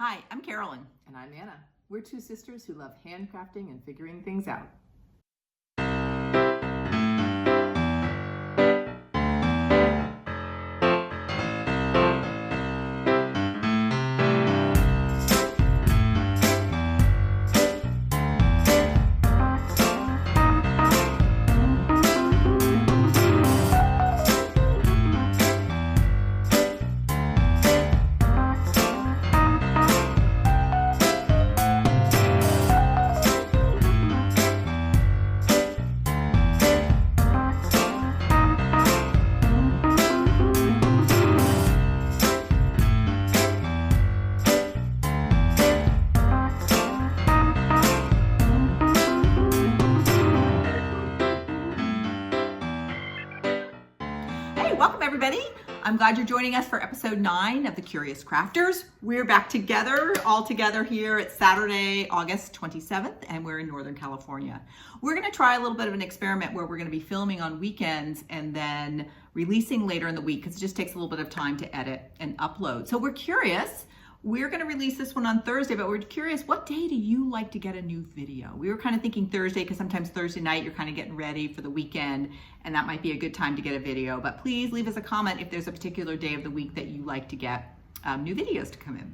Hi, I'm Carolyn. And I'm Anna. We're two sisters who love handcrafting and figuring things out. Welcome everybody. I'm glad you're joining us for episode 9 of the Curious Crafters. We're back together, all together here. It's Saturday, August 27th, and we're in Northern California. We're gonna try a little bit of an experiment where we're gonna be filming on weekends and then releasing later in the week because it just takes a little bit of time to edit and upload. So we're curious. We're gonna release this one on Thursday, but we're curious, what day do you like to get a new video? We were kind of thinking Thursday because sometimes Thursday night you're kind of getting ready for the weekend and that might be a good time to get a video, but please leave us a comment if there's a particular day of the week that you like to get new videos to come in.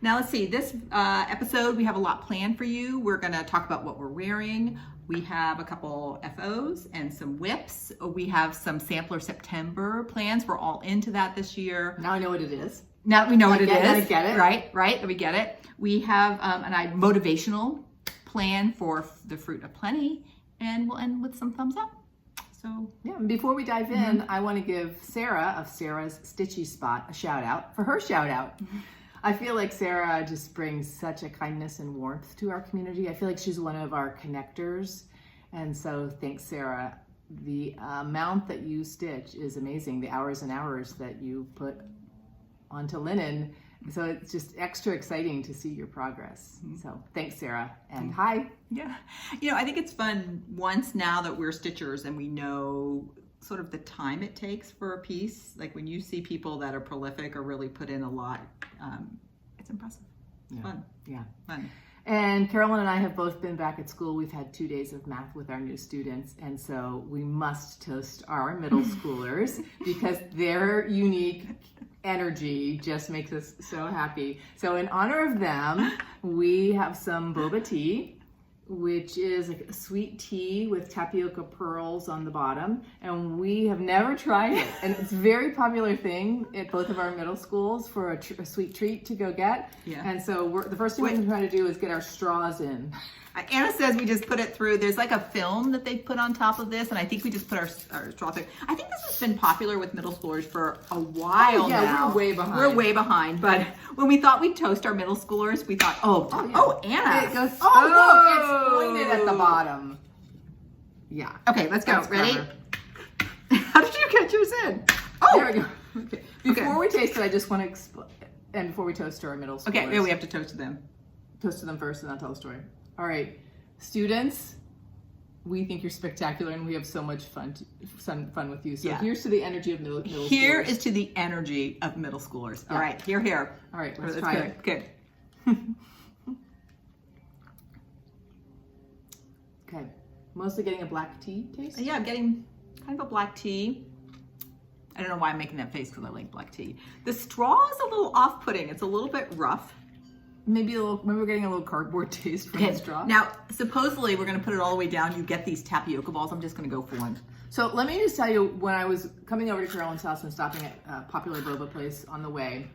Now let's see, this episode we have a lot planned for you. We're gonna talk about what we're wearing. We have a couple FOs and some WIPs. We have some Sampler September plans. We're all into that this year. Now I know what it is. Now that we know what it is, I get it. Right, we get it. We have a motivational plan for the Fruit of Plenty, and we'll end with some thumbs up. So yeah, and before we dive in, I want to give Sarah of Sarah's Stitchy Spot a shout out for her shout out. I feel like Sarah just brings such a kindness and warmth to our community. I feel like she's one of our connectors, and so thanks, Sarah. The amount that you stitch is amazing. The hours and hours that you put onto linen, so it's just extra exciting to see your progress. So thanks, Sarah, and hi. Yeah, you know, I think it's fun once now that we're stitchers and we know sort of the time it takes for a piece. Like when you see people that are prolific or really put in a lot, it's impressive. It's fun. Yeah, fun. And Carolyn and I have both been back at school. We've had 2 days of math with our new students, and so we must toast our middle schoolers because their unique energy just makes us so happy. So in honor of them, we have some boba tea, which is a sweet tea with tapioca pearls on the bottom, and we have never tried it, and it's a very popular thing at both of our middle schools for a sweet treat to go get. Yeah. And so the first thing we're going to try to do is get our straws in. Anna says we just put it through. There's like a film that they put on top of this, and I think we just put our straw through. I think this has been popular with middle schoolers for a while now. Yeah, we're way behind. We're way behind, but when we thought we'd toast our middle schoolers, we thought, Anna. It goes, look, it's pointed at the bottom. Yeah. Okay, let's go. Ready? How did you get yours in? Oh, there we go. Okay. Before we taste it, I just want to explain, and before we toast to our middle schoolers. Okay, yeah, we have to toast to them. Toast to them first, and then I'll tell the story. All right, students, we think you're spectacular, and we have so much fun with you. So here's to the energy of middle schoolers. Here is to the energy of middle schoolers. All right, here. All right, let's try it. Good. Okay, mostly getting a black tea taste? Yeah, I'm getting kind of a black tea. I don't know why I'm making that face because I like black tea. The straw is a little off-putting. It's a little bit rough. Maybe we're getting a little cardboard taste from the straw. Now, supposedly we're going to put it all the way down. You get these tapioca balls. I'm just going to go for one. So let me just tell you, when I was coming over to Carolyn's house and stopping at a popular boba place on the way,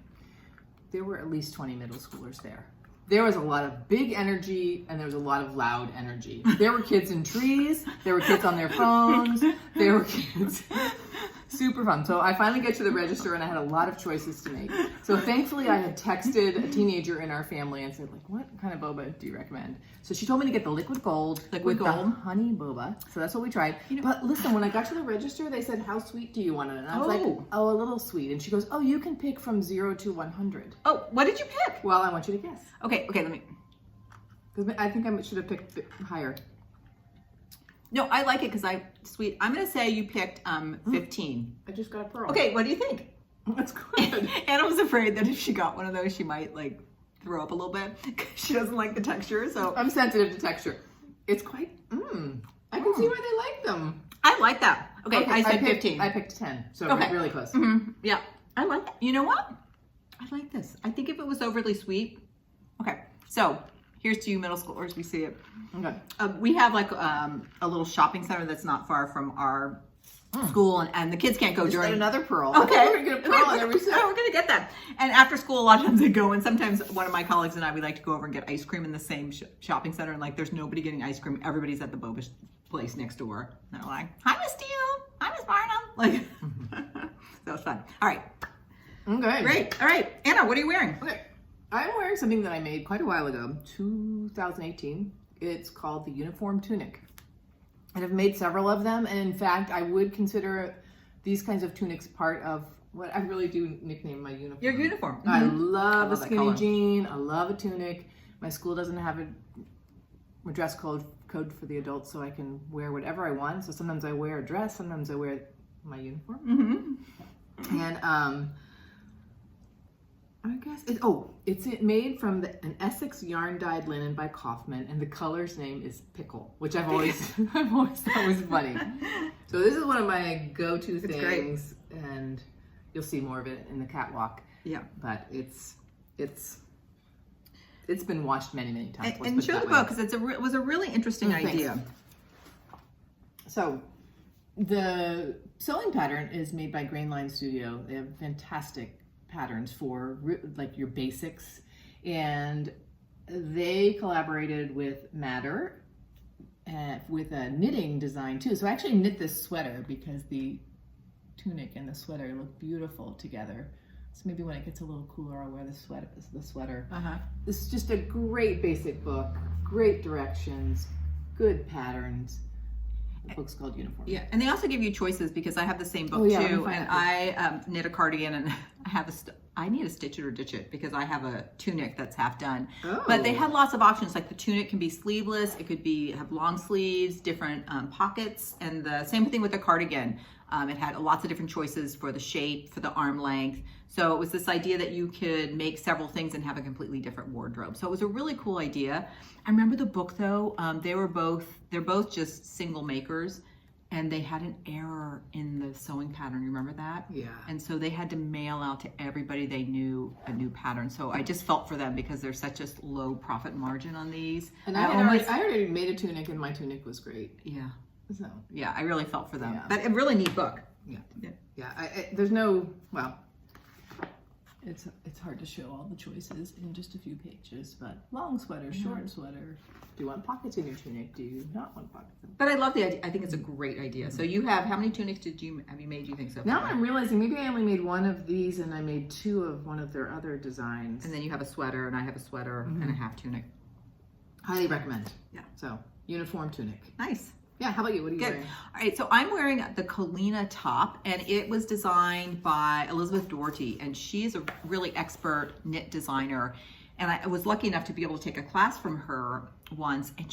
there were at least 20 middle schoolers there. There was a lot of big energy and there was a lot of loud energy. There were kids in trees. There were kids on their phones. There were kids. Super fun. So I finally get to the register and I had a lot of choices to make. So thankfully I had texted a teenager in our family and said, like, what kind of boba do you recommend? So she told me to get the liquid gold with the honey boba. So that's what we tried. But listen, when I got to the register, they said, how sweet do you want it? And I was like, oh, a little sweet. And she goes, oh, you can pick from 0 to 100. Oh, what did you pick? Well, I want you to guess. Okay, let me. Because I think I should have picked higher. No, I like it because I'm going to say you picked 15. I just got a pearl. Okay, what do you think? That's good. Anna was afraid that if she got one of those, she might throw up a little bit. She doesn't like the texture, so. I'm sensitive to texture. It's quite, I can see why they like them. I like that. Okay, I said 15. I picked 10, so Okay. really close. Yeah, I like that. You know what? I like this. I think if it was overly sweet. Okay, so here's to you middle schoolers. We see it. Okay. We have like a little shopping center that's not far from our school, and the kids can't go during. Another pearl. Okay. We're gonna get a pearl on every set. We're gonna get that. And after school, a lot of times they go, and sometimes one of my colleagues and I, we like to go over and get ice cream in the same shopping center, and like there's nobody getting ice cream. Everybody's at the boba place next door. And they're like, "Hi, Miss Steele. Hi, Miss Barnum." Like, so it's fun. All right. Okay. Great. All right, Anna, what are you wearing? Okay. I'm wearing something that I made quite a while ago, 2018. It's called the uniform tunic. And I've made several of them, and in fact, I would consider these kinds of tunics part of what I really do nickname my uniform. Your uniform. I love a that skinny color. jean. I love a tunic. My school doesn't have a dress code for the adults, so I can wear whatever I want. So sometimes I wear a dress, sometimes I wear my uniform. And I guess it's made from an Essex yarn dyed linen by Kaufman, and the color's name is Pickle, which I've always thought was funny. So this is one of my go-to things, and you'll see more of it in the catwalk. Yeah, but it's been watched many times. And show the book, because it was a really interesting idea. Thanks. So the sewing pattern is made by Grainline Studio. They have fantastic patterns for like your basics, and they collaborated with Matter with a knitting design too. So I actually knit this sweater because the tunic and the sweater look beautiful together. So maybe when it gets a little cooler, I'll wear the sweater. This is just a great basic book, great directions, good patterns. The book's called Uniform. Yeah, and they also give you choices, because I have the same book too, and I knit a cardigan, and I have I need to stitch it or ditch it, because I have a tunic that's half done. But they had lots of options. Like the tunic can be sleeveless, it could have long sleeves, different pockets, and the same thing with the cardigan. It had lots of different choices for the shape, for the arm length. So it was this idea that you could make several things and have a completely different wardrobe. So it was a really cool idea. I remember the book though, they're both just single makers, and they had an error in the sewing pattern. You remember that? Yeah. And so they had to mail out to everybody they knew a new pattern. So I just felt for them, because there's such a low profit margin on these. And I already made a tunic, and my tunic was great. Yeah. So yeah, I really felt for them. Yeah. But a really neat book. Yeah. There's no, well, it's hard to show all the choices in just a few pages, but long sweater, short sweater. Do you want pockets in your tunic? Do you not want pockets? But I love the idea. I think it's a great idea. So you have, how many tunics have you made, do you think, so far? Now I'm realizing maybe I only made one of these, and I made two of one of their other designs. And then you have a sweater, and I have a sweater and a half tunic. Highly recommend. Yeah. So uniform tunic. Nice. Yeah, how about you? What are you Good. wearing? All right, so I'm wearing the Kalina top, and it was designed by Elizabeth Doherty, and she's a really expert knit designer. And I was lucky enough to be able to take a class from her once, and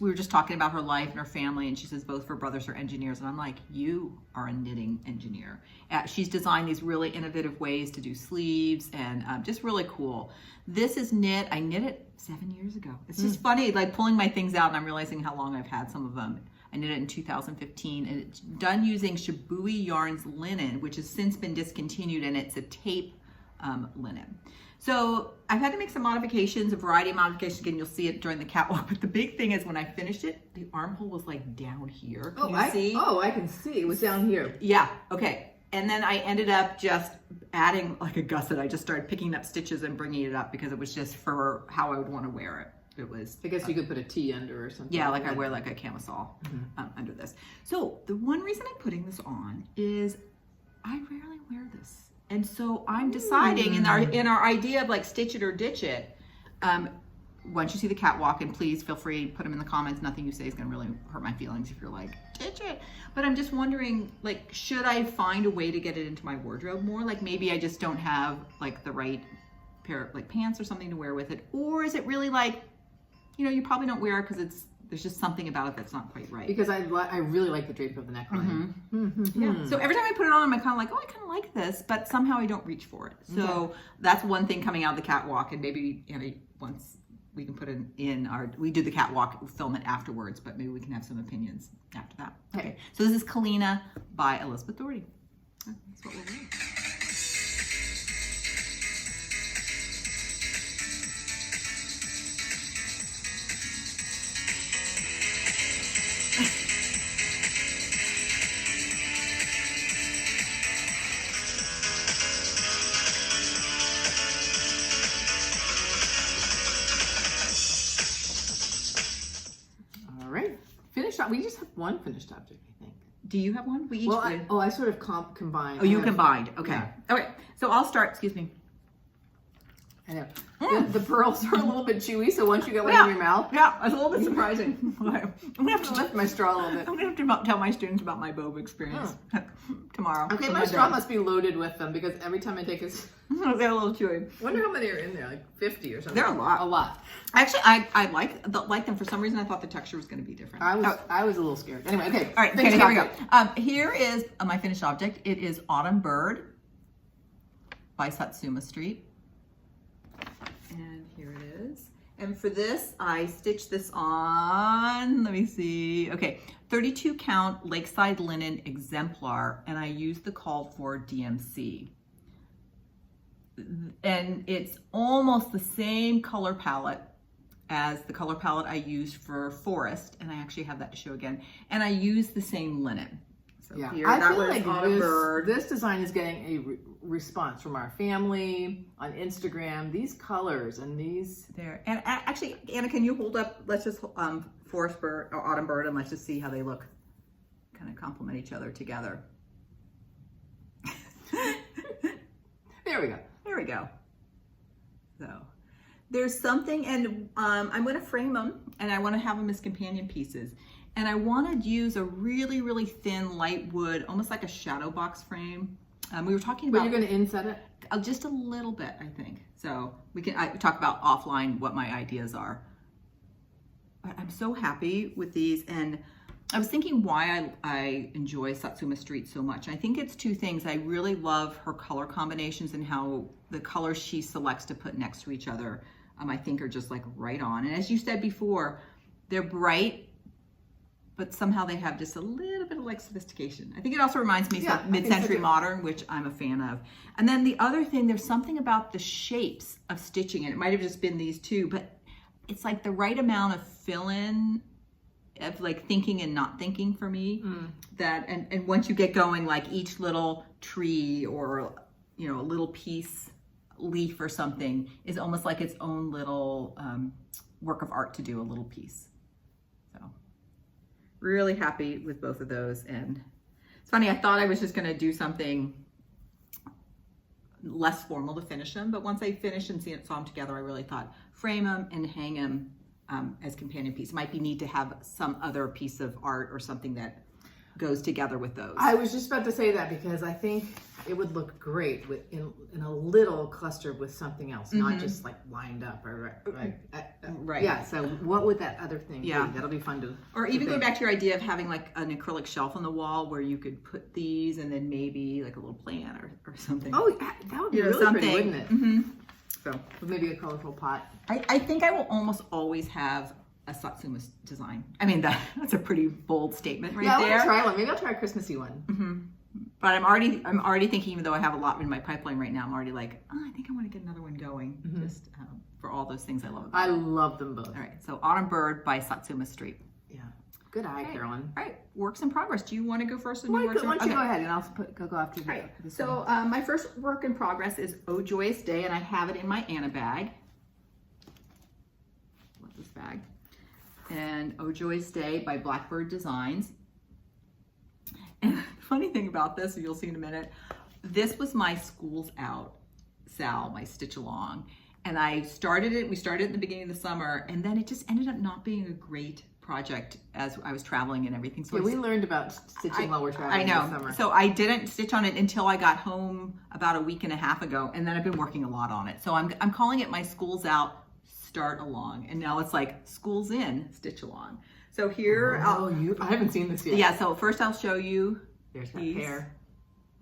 we were just talking about her life and her family, and she says both of her brothers are engineers, and I'm like, you are a knitting engineer. She's designed these really innovative ways to do sleeves, and just really cool. This is knit. I knit it 7 years ago. It's just funny, like pulling my things out, and I'm realizing how long I've had some of them. I knit it in 2015, and it's done using Shibui Yarns linen, which has since been discontinued, and it's a tape linen. So I've had to make some modifications, a variety of modifications. Again, you'll see it during the catwalk, but the big thing is when I finished it, the armhole was like down here. Can you see? Oh, I can see. It was down here. Yeah, okay. And then I ended up just adding like a gusset. I just started picking up stitches and bringing it up, because it was just for how I would want to wear it. It was. I guess you could put a T under or something. Yeah, like I wear like a camisole under this. So the one reason I'm putting this on is I rarely wear this. And so I'm deciding in our idea of like stitch it or ditch it, once you see the catwalk, and please feel free to put them in the comments. Nothing you say is going to really hurt my feelings if you're like, ditch it. But I'm just wondering, like, should I find a way to get it into my wardrobe more? Like maybe I just don't have like the right pair of like pants or something to wear with it. Or is it really like, you know, you probably don't wear it because it's There's just something about it that's not quite right. Because I really like the drape of the neckline. Yeah. So every time I put it on, I'm kind of like, oh, I kind of like this, but somehow I don't reach for it. So that's one thing coming out of the catwalk, and maybe once we can put it in we do the catwalk, film it afterwards, but maybe we can have some opinions after that. Okay. So this is Kalina by Elizabeth Doherty. That's what we'll do. Finished. We just have one finished object, I think. Do you have one? We each did. I sort of combined. Oh, you combined. Okay. Yeah. Okay. So I'll start. Excuse me. I know. The pearls are a little bit chewy, so once you get one in your mouth. Yeah, it's a little bit surprising. I'm going to have to lift my straw a little bit. I'm going to have to tell my students about my boba experience tomorrow. Okay, my straw must be loaded with them because every time I take a... They're a little chewy. I wonder how many are in there, like 50 or something. They're a lot. A lot. Actually, I like them. For some reason, I thought the texture was going to be different. I was a little scared. Anyway, okay. All right, here we go. Here is my finished object. It is Autumn Bird by Satsuma Street. And here it is. And for this, I stitched this on, let me see. Okay, 32 count Lakeside Linen Exemplar, and I used the called for DMC. And it's almost the same color palette as the color palette I used for Forest, and I actually have that to show again. And I used the same linen. So yeah, here, I that feel was like Autumn Bird. This design is getting a response from our family on Instagram. These colors and these there. And actually, Anna, can you hold up? Let's just Forest Bird or Autumn Bird, and let's just see how they look. Kind of complement each other together. There we go. There we go. So there's something, and I'm going to frame them, and I want to have them as companion pieces. And I want to use a really, really thin, light wood, almost like a shadow box frame. We were talking about... But you're going to inset it? Just a little bit, I think. So we can talk about offline what my ideas are. But I'm so happy with these. And I was thinking why I enjoy Satsuma Street so much. I think it's two things. I really love her color combinations and how the colors she selects to put next to each other, I think are just like right on. And as you said before, they're bright, but somehow they have just a little bit of like sophistication. I think it also reminds me of mid-century modern, which I'm a fan of. And then the other thing, there's something about the shapes of stitching, and it might have just been these two, but it's like the right amount of fill-in of like thinking and not thinking for me. That and once you get going, like each little tree or a little piece, leaf or something is almost like its own little work of art to do, a little piece. So really happy with both of those. And it's funny, I thought I was just going to do something less formal to finish them, but once I finished and saw them together, I really thought frame them and hang them as companion piece. Might be neat to have some other piece of art or something that goes together with those. I was just about to say that because I think it would look great in a little cluster with something else, not just like lined up or right. Yeah. So what would that other thing be? That'll be fun to. Or even go back to your idea of having like an acrylic shelf on the wall where you could put these and then maybe like a little plant or something. Oh, that would be really pretty, wouldn't it? So with maybe a colorful pot. I think I will almost always have a Satsuma design. I mean, that's a pretty bold statement right there. Yeah, I'll try one. Maybe I'll try a Christmassy one. But I'm already thinking, even though I have a lot in my pipeline right now, I'm already like, I think I want to get another one going, just for all those things I love about it. I love them both. All right, so Autumn Bird by Satsuma Street. Yeah, good eye, Carolyn. All right, works in progress. Do you want to go first? Why don't you go ahead and I'll go after you. Right. So my first work in progress is Oh Joyous Day, and I have it in my Anna bag. Love this bag. And Oh Joyous Day by Blackbird Designs. And the funny thing about this, you'll see in a minute, this was my Schools Out Sal, my stitch along. And we started it in the beginning of the summer, and then it just ended up not being a great project as I was traveling and everything. So we learned about stitching while we're traveling this summer. So I didn't stitch on it until I got home about a week and a half ago, and then I've been working a lot on it. So I'm calling it my Schools Out Start Along, and now it's like Schools In Stitch Along. So here, I haven't seen this yet. yeah, so first I'll show you. There's that these. pair.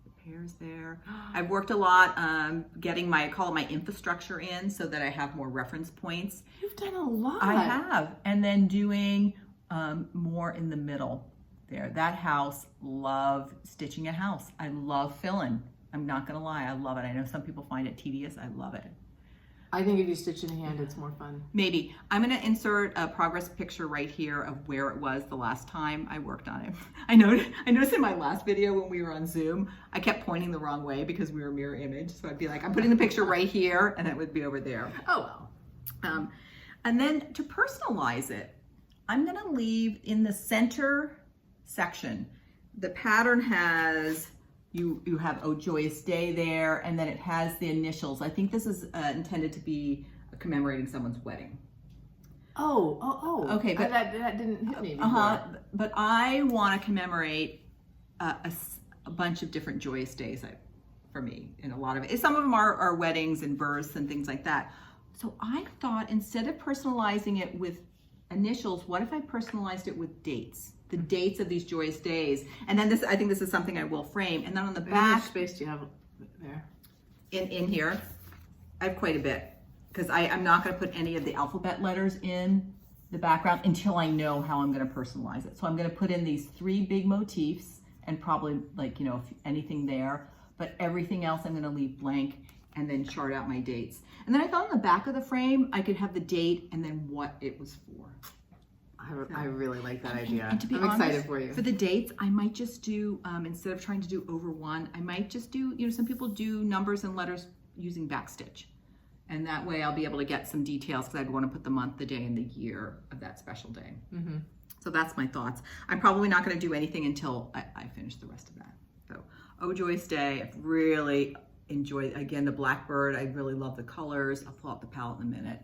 The pear's there. I've worked a lot getting my, I call it my infrastructure in so that I have more reference points. You've done a lot. I have. And then doing more in the middle there. That house, love stitching a house. I love filling. I'm not gonna lie, I love it. I know some people find it tedious. I love it. I think if you stitch in hand, it's more fun. Maybe. I'm gonna insert a progress picture right here of where it was the last time I worked on it. I noticed in my last video when we were on Zoom, I kept pointing the wrong way because we were mirror image. So I'd be like, I'm putting the picture right here and it would be over there. Oh well. And then to personalize it, I'm gonna leave in the center section. The pattern has, you have Oh Joyous Day there, and then it has the initials. I think this is intended to be commemorating someone's wedding. Oh. Okay, but that didn't hit me before. But I want to commemorate a bunch of different joyous days for me, and a lot of it. Some of them are weddings and births and things like that. So I thought instead of personalizing it with initials, what if I personalized it with dates? The dates of these joyous days. And then I think this is something I will frame. And then on the back. How much space do you have there? In here, I have quite a bit. Because I'm not gonna put any of the alphabet letters in the background until I know how I'm gonna personalize it. So I'm gonna put in these 3 big motifs and probably like, anything there. But everything else I'm gonna leave blank and then chart out my dates. And then I thought on the back of the frame, I could have the date and then what it was for. I really like that idea. And to be I'm honest, excited for you. For the dates, I might just do, instead of trying to do over one, I might just do, some people do numbers and letters using backstitch. And that way I'll be able to get some details because I'd want to put the month, the day, and the year of that special day. Mm-hmm. So that's my thoughts. I'm probably not going to do anything until I finish the rest of that. So, Oh Joyous Day, I've really enjoyed, again, the blackbird. I really love the colors. I'll pull out the palette in a minute.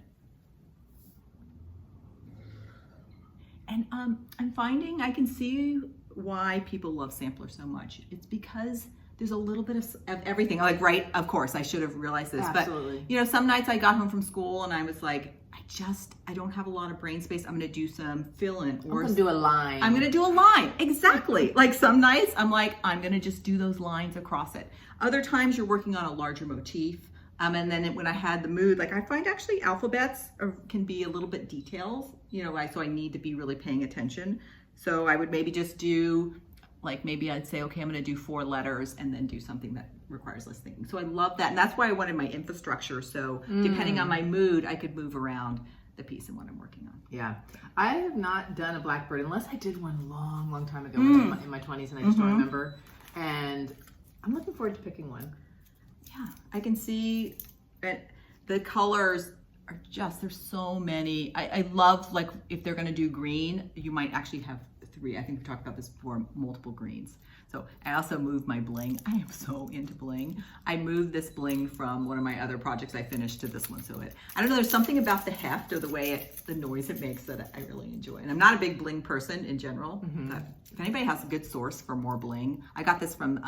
And I'm finding I can see why people love Sampler so much. It's because there's a little bit of everything. Like, right, of course, I should have realized this. Absolutely. But, some nights I got home from school and I was like, I don't have a lot of brain space. I'm going to do some fill-in. Or I'm going to do a line. I'm going to do a line. Exactly. Like some nights I'm like, I'm going to just do those lines across it. Other times you're working on a larger motif. And then when I had the mood, like I find actually alphabets can be a little bit details, so I need to be really paying attention. So I would maybe just do, like maybe I'd say, okay, I'm gonna do 4 letters and then do something that requires less thinking. So I love that. And that's why I wanted my infrastructure. So depending on my mood, I could move around the piece and what I'm working on. Yeah. I have not done a blackbird unless I did one long, long time ago in my 20s and I just don't remember. And I'm looking forward to picking one. Yeah, I can see the colors are just, there's so many. I love, like, if they're gonna do green, you might actually have 3. I think we talked about this before, multiple greens. So I also moved my bling. I am so into bling. I moved this bling from one of my other projects I finished to this one. So I don't know, there's something about the heft or the way the noise it makes that I really enjoy. And I'm not a big bling person in general. But if anybody has a good source for more bling, I got this from,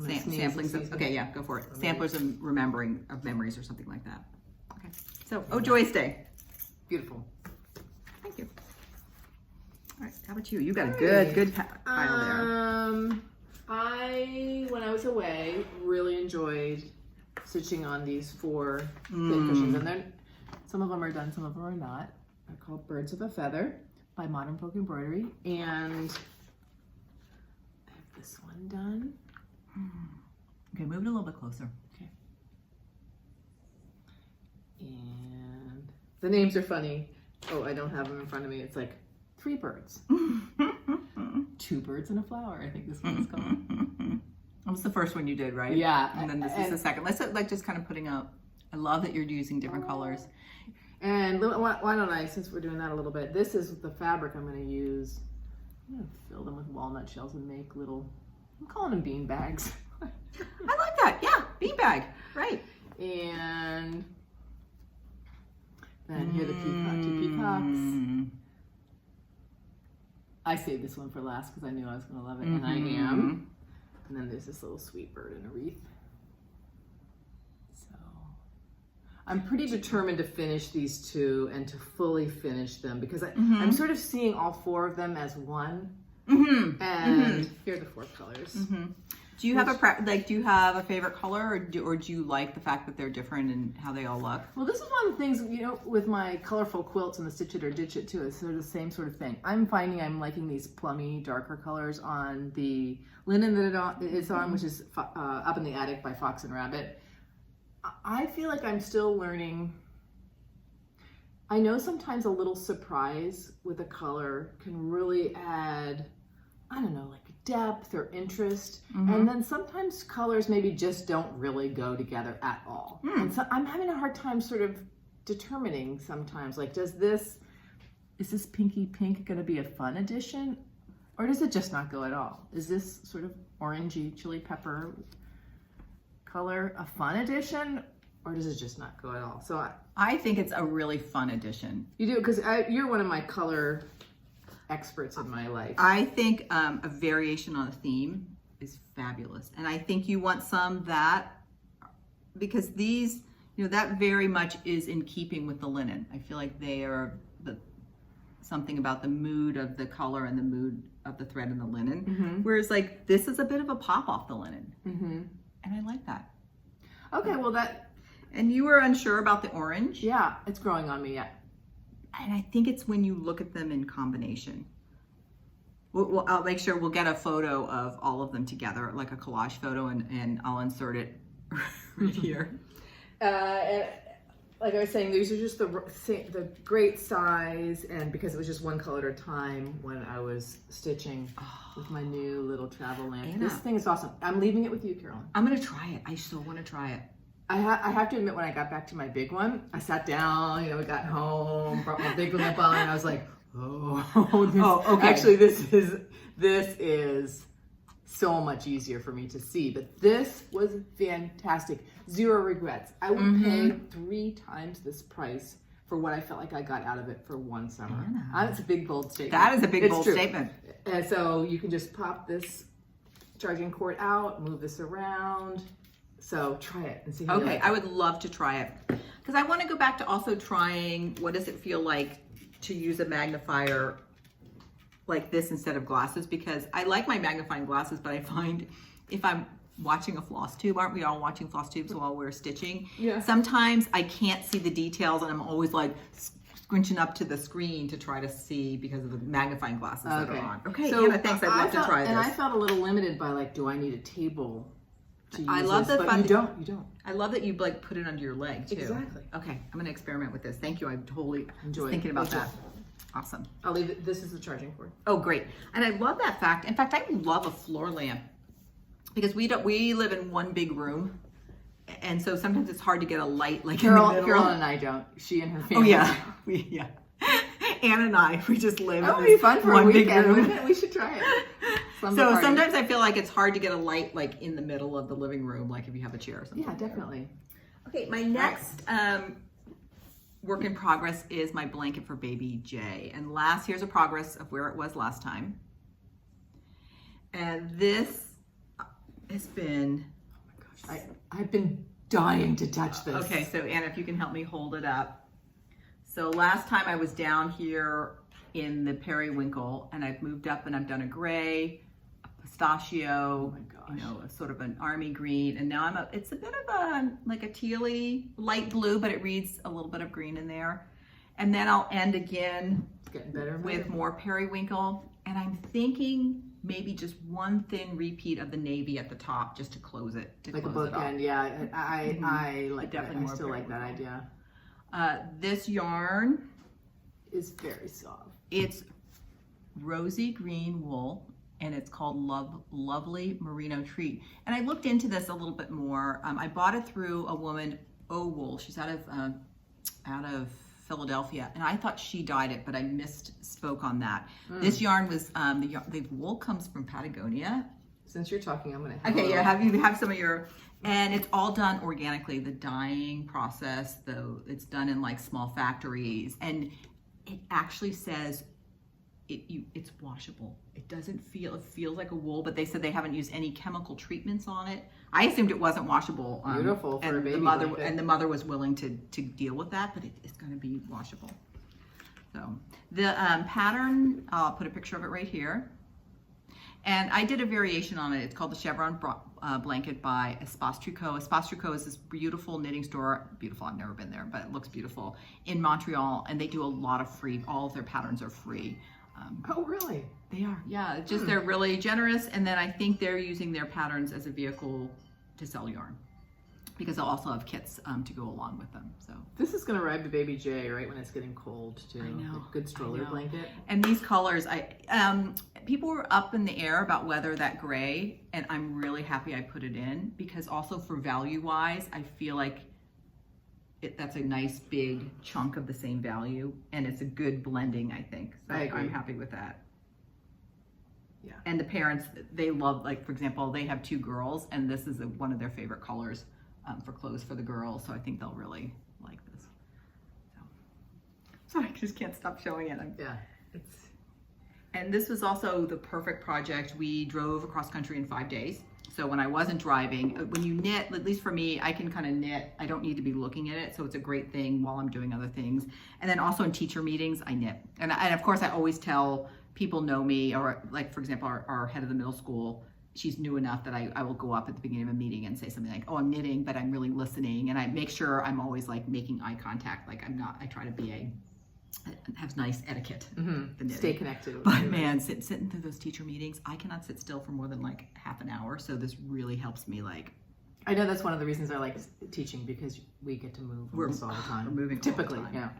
samplings. Okay, yeah, go for it. Samplers and remembering of memories or something like that. Okay, so Oh Joyous Day. Beautiful. Thank you. All right, how about you? You got a good pile there. When I was away, really enjoyed stitching on these 4 pin cushions, and then some of them are done, some of them are not. They're called Birds of a Feather by Modern Folk Embroidery, and I have this one done. Okay, move it a little bit closer. Okay. And the names are funny. Oh, I don't have them in front of me. It's like 3 birds. 2 birds and a flower, I think this one is called. That was the first one you did, right? Yeah. And then this is the second. Let's like just kind of putting up. I love that you're using different colors. And why don't I, since we're doing that a little bit, this is the fabric I'm going to use. I'm going to fill them with walnut shells and make little, I'm calling them bean bags. I like that. Yeah, bean bag. Right. And then here are the 2 peacocks. I saved this one for last because I knew I was going to love it, and I am. And then there's this little sweet bird in a wreath. So I'm pretty determined to finish these two and to fully finish them because I'm sort of seeing all four of them as one. And here are the four colors. Do you have do you have a favorite color, or do you like the fact that they're different and how they all look? Well, this is one of the things, you know, with my colorful quilts and the Stitch It or Ditch It too, it's sort of the same sort of thing. I'm finding I'm liking these plummy, darker colors on the linen that it's on, which is Up in the Attic by Fox and Rabbit. I feel like I'm still learning. I know sometimes a little surprise with a color can really add, I don't know, like depth or interest. And then sometimes colors maybe just don't really go together at all. And so I'm having a hard time sort of determining sometimes, like, is this pinky pink going to be a fun addition? Or does it just not go at all? Is this sort of orangey chili pepper color a fun addition? Or does it just not go at all? So I think it's a really fun addition. You do, because you're one of my color experts in my life. I think a variation on a theme is fabulous. And I think you want some that, because these, you know, that very much is in keeping with the linen. I feel like they are something about the mood of the color and the mood of the thread and the linen. Whereas like this is a bit of a pop off the linen. And I like that. Okay, well that. And you were unsure about the orange? Yeah, it's growing on me yet. And I think it's when you look at them in combination. I'll make sure we'll get a photo of all of them together, like a collage photo, and I'll insert it right here. And like I was saying, these are just the great size, and because it was just one color at a time when I was stitching with my new little travel lamp. Anna. This thing is awesome. I'm leaving it with you, Carolyn. I'm gonna try it. I so want to try it. I have to admit, when I got back to my big one, I sat down, you know, we got home, brought my big lamp on, and I was like, okay. Actually, this is so much easier for me to see. But this was fantastic. Zero regrets. I would pay 3 times this price for what I felt like I got out of it for one summer. That's a big, bold statement. That is a big, bold statement. And so you can just pop this charging cord out, move this around. So try it and see how you like it. I would love to try it. Because I want to go back to also trying, what does it feel like to use a magnifier like this instead of glasses? Because I like my magnifying glasses, but I find if I'm watching a floss tube, aren't we all watching floss tubes while we're stitching? Yeah. Sometimes I can't see the details and I'm always like squinching up to the screen to try to see because of the magnifying glasses that are on. Okay, so Anna, thanks. I'd love to try this. And I felt a little limited by like, do I need a table to use I love this? the But you don't. I love that you like put it under your leg too. Exactly. Okay, I'm gonna experiment with this. Thank you. I'm totally Enjoy thinking about Enjoy. that. Awesome. I'll leave it. This is the charging cord. Oh, great. And I love that fact. In fact, I love a floor lamp because we live in one big room. And so sometimes it's hard to get a light like in the middle. Carol and I don't. She and her family. Oh yeah. Anna and I, we just live That in would be this fun for one a big weekend, room. wouldn't it? We should try it. So sometimes I feel like it's hard to get a light like in the middle of the living room, like if you have a chair or something. Yeah, definitely. Okay, my next work in progress is my blanket for baby Jay. And here's a progress of where it was last time. And this has been, oh my gosh, I've been dying to touch this. Okay, so Anna, if you can help me hold it up. So last time I was down here in the periwinkle, and I've moved up and I've done a gray, a pistachio, you know, a sort of an army green, and now it's a bit of a like a tealy light blue, but it reads a little bit of green in there. And then I'll end again with more periwinkle, and I'm thinking maybe just one thin repeat of the navy at the top just to close it. Like a bookend, yeah. I like that. I still like that idea. This yarn is very soft. It's rosy green wool, and it's called Lovely Merino Treat. And I looked into this a little bit more. I bought it through a woman, Wool. She's out of Philadelphia, and I thought she dyed it, but I misspoke on that. This yarn was the wool comes from Patagonia. Since you're talking, I'm gonna have have some of your, and it's all done organically. The dyeing process, though, it's done in like small factories, and it actually says it's washable. It doesn't feel, it feels like a wool, but they said they haven't used any chemical treatments on it. I assumed it wasn't washable. Beautiful for a baby blanket. And the mother was willing to deal with that, but it's going to be washable. So the pattern, I'll put a picture of it right here. And I did a variation on it. It's called the Chevron Blanket by Espace Tricot. Espace Tricot is this beautiful knitting store. Beautiful, I've never been there, but it looks beautiful, in Montreal. And they do a lot of free, all of their patterns are free. Oh, really? They are, yeah. It's just they're really generous. And then I think they're using their patterns as a vehicle to sell yarn, because they'll also have kits to go along with them. So this is going to ride the baby Jay right when it's getting cold too. I know. A good stroller blanket. And these colors, people were up in the air about whether that gray, and I'm really happy I put it in, because also for value wise, I feel like that's a nice big chunk of the same value, and it's a good blending, I think. So I'm happy with that. Yeah. And the parents, they love, like, for example, they have 2 girls, and this is one of their favorite colors for clothes for the girls. So I think they'll really like this. So I just can't stop showing it. And this was also the perfect project. We drove across country in 5 days. So when I wasn't driving, when you knit, at least for me, I can kind of knit. I don't need to be looking at it. So it's a great thing while I'm doing other things. And then also in teacher meetings, I knit. And of course, I always tell people know me, or like, for example, our head of the middle school, she's new enough that I will go up at the beginning of a meeting and say something like, oh, I'm knitting, but I'm really listening. And I make sure I'm always like making eye contact. Like I try to have nice etiquette. Stay connected. But man, sitting through those teacher meetings, I cannot sit still for more than like half an hour. So this really helps me. Like, I know that's one of the reasons I like teaching, because we get to move almost all the time. We're moving typically, all the time.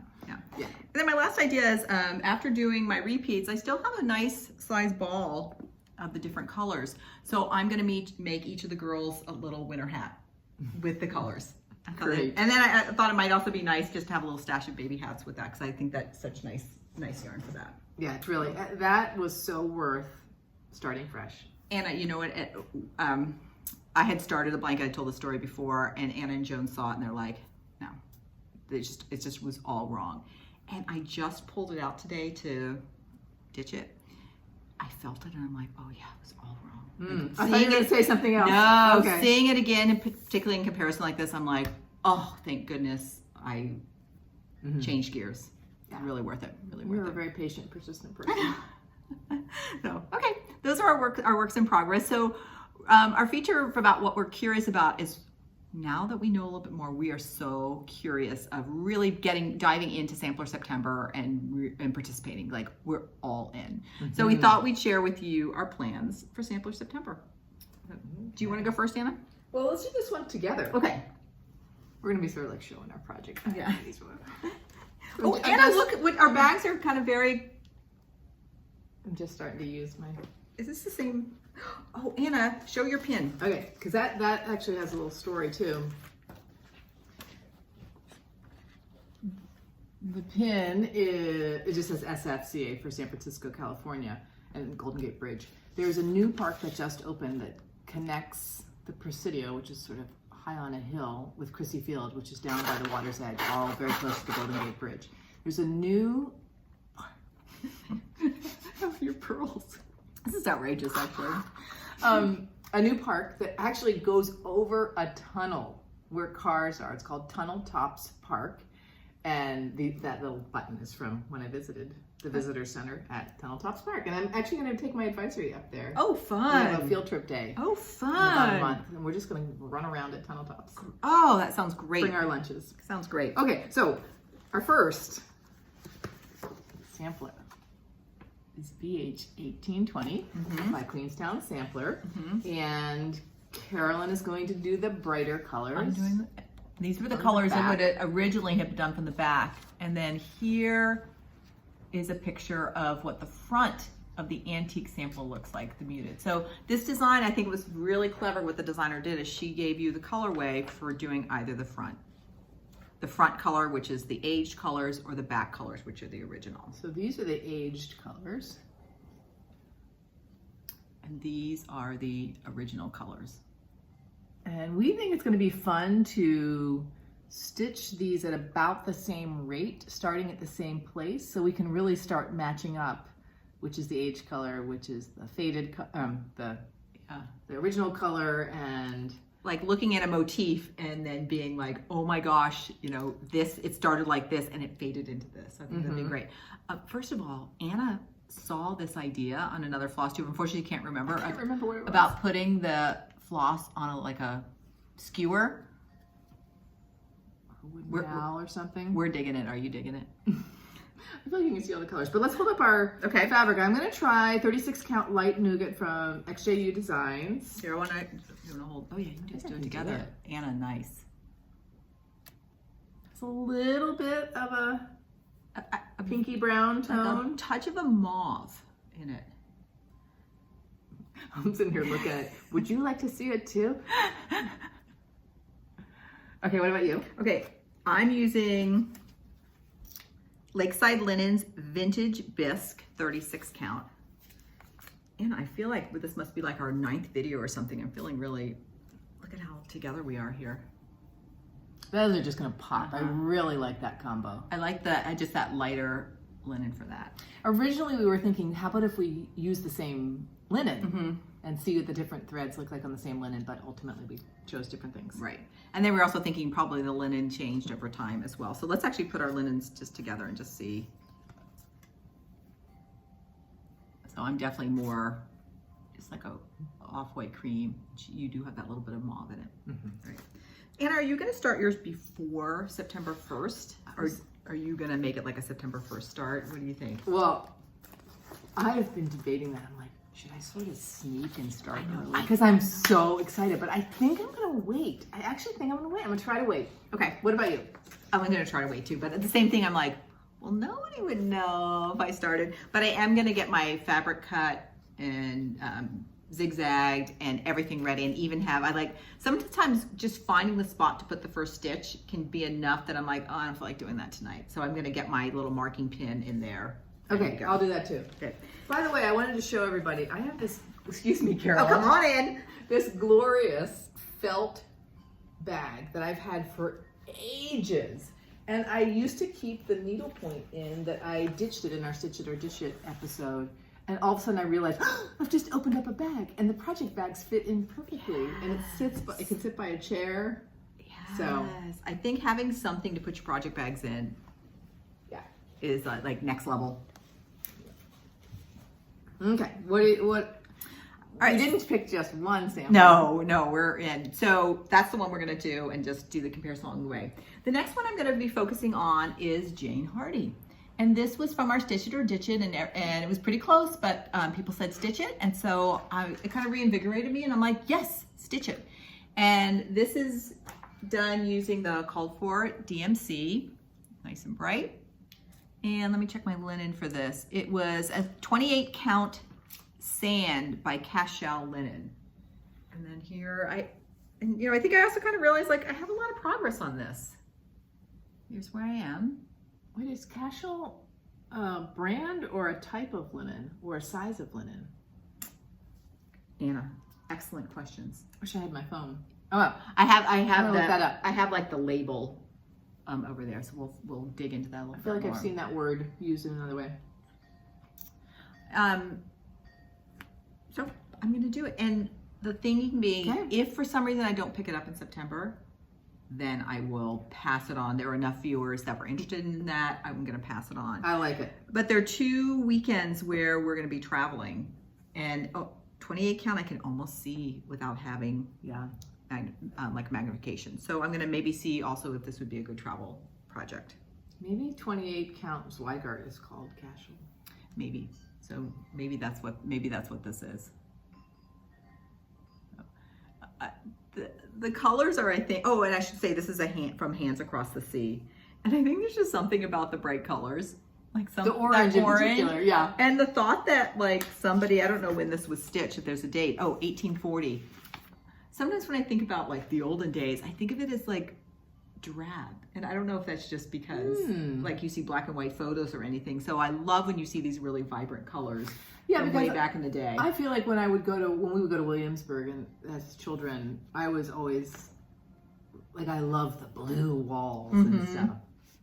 Yeah. And then my last idea is, after doing my repeats, I still have a nice size ball of the different colors. So I'm gonna make each of the girls a little winter hat with the colors. Great. And then I thought it might also be nice just to have a little stash of baby hats with that, because I think that's such nice yarn for that. Yeah, it's really, that was so worth starting fresh. Anna, you know what? I had started a blanket. I told the story before, and Anna and Joan saw it, and they're like, no, it just was all wrong. And I just pulled it out today to ditch it. I felt it, and I'm like, oh yeah, it was all wrong. I thought you were going to say something else. No, okay. Seeing it again, and particularly in comparison like this, I'm like, oh, thank goodness I changed gears. Yeah. Really worth it. Really worth it. You're a very patient, persistent person. So, okay, those are our works in progress. So our feature about what we're curious about is, now that we know a little bit more, we are so curious of really diving into Sampler September and participating. Like, we're all in. So we thought we'd share with you our plans for Sampler September. Do you want to go first, Anna? Well, let's do this one together. Okay. We're going to be sort of like showing our project. Yeah. Oh, Anna, look, our bags are kind of very... I'm just starting to use my... Is this the same? Oh, Anna, show your pin. Okay, because that actually has a little story too. The pin it just says SFCA for San Francisco, California, and Golden Gate Bridge. There's a new park that just opened that connects the Presidio, which is sort of high on a hill, with Chrissy Field, which is down by the water's edge, all very close to the Golden Gate Bridge. There's a new... Your pearls. This is outrageous, actually. A new park that actually goes over a tunnel where cars are. It's called Tunnel Tops Park. And that little button is from when I visited the visitor center at Tunnel Tops Park. And I'm actually going to take my advisory up there. Oh, fun. We have a field trip day. Oh, fun. In about a month. And we're just going to run around at Tunnel Tops. Oh, that sounds great. Bring our lunches. Sounds great. Okay, so our first sampler is BH 1820 by Queenstown Sampler. And Carolyn is going to do the brighter colors. I'm doing these were the colors I would originally have done from the back. And then here is a picture of what the front of the antique sample looks like, the muted. So this design, I think it was really clever. What the designer did is she gave you the colorway for doing either the front color, which is the aged colors, or the back colors, which are the original. So these are the aged colors. And these are the original colors. And we think it's going to be fun to stitch these at about the same rate, starting at the same place, so we can really start matching up which is the age color, which is the faded, the Yeah. original color, and Like looking at a motif and then being like, oh my gosh, you know, this, it started like this and it faded into this. I think that'd be great. First of all, Anna saw this idea on another floss tube. Unfortunately, can't remember. I can't remember what it was. About putting the floss on like a skewer. Wooden dowel or something. We're digging it. Are you digging it? I feel like you can see all the colors, but let's hold up our fabric. I'm going to try 36 count light nougat from XJU Designs. Here, I want to hold. Oh yeah, you can just do it together. Anna, nice. It's a little bit of a pinky brown tone. Like a touch of a mauve in it. I'm sitting here looking at it. Would you like to see it too? Okay, what about you? Okay, I'm using Lakeside Linens Vintage Bisque 36 count. And I feel like this must be like our 9th video or something. I'm feeling really, look at how together we are here. Those are just gonna pop. I really like that combo. I like just that lighter linen for that. Originally we were thinking, how about if we use the same linen and see what the different threads look like on the same linen, but ultimately we chose different things. Right. And then we're also thinking probably the linen changed over time as well. So let's actually put our linens just together and just see. So I'm definitely more, just like a off-white cream. You do have that little bit of mauve in it. Right. Anna, are you gonna start yours before September 1st? Or are you gonna make it like a September 1st start? What do you think? Well, I've been debating that. I'm like, should I sort of sneak and start early? Because I'm so excited, but I think I'm gonna wait. I actually think I'm gonna wait. I'm gonna try to wait. Okay, what about you? I'm gonna try to wait too, but at the same thing, I'm like, well, nobody would know if I started, but I am gonna get my fabric cut and zigzagged and everything ready, and even sometimes just finding the spot to put the first stitch can be enough that I'm like, oh, I don't feel like doing that tonight. So I'm gonna get my little marking pin in there. Okay, I'll do that too. Okay. By the way, I wanted to show everybody, I have this, excuse me, Carol. Oh, come on in. This glorious felt bag that I've had for ages. And I used to keep the needle point in that I ditched it in our Stitch It or Dish It episode. And all of a sudden I realized, oh, I've just opened up a bag and the project bags fit in perfectly. Yes. And it can sit by a chair. Yes. So I think having something to put your project bags in is like next level. Okay, what? All right, you didn't pick just one sample. No, we're in. So that's the one we're gonna do and just do the comparison along the way. The next one I'm gonna be focusing on is Jane Hardy. And this was from our Stitch It or Ditch It, and it was pretty close, but people said stitch it, and so it kind of reinvigorated me, and I'm like, yes, stitch it. And this is done using the called for DMC, nice and bright. And let me check my linen for this. It was a 28 count sand by Cashel Linen. And then here, I think I also kind of realized like I have a lot of progress on this. Here's where I am. Wait, is Cashel a brand or a type of linen or a size of linen? Anna, excellent questions. Wish I had my phone. Oh, I have look that up. I have like the label over there, so we'll dig into that a little bit. I feel like more. I've seen that word used in another way. So I'm gonna do it, and the thing being, if for some reason I don't pick it up in September, then I will pass it on. There are enough viewers that were interested in that. I'm gonna pass it on. I like it. But there are 2 weekends where we're gonna be traveling, and 28 count I can almost see without having like magnification. So I'm gonna maybe see also if this would be a good travel project. Maybe 28 count Zweigart is called Cashel. Maybe. So maybe that's what this is. The colors are, I think, oh, and I should say this is from Hands Across the Sea. And I think there's just something about the bright colors. Like the orange in particular, yeah. And the thought that like somebody, I don't know when this was stitched, if there's a date, 1840. Sometimes when I think about like the olden days, I think of it as like drab. And I don't know if that's just because like you see black and white photos or anything. So I love when you see these really vibrant colors from way back in the day. I feel like when we would go to Williamsburg and as children, I was always like, I love the blue walls and stuff.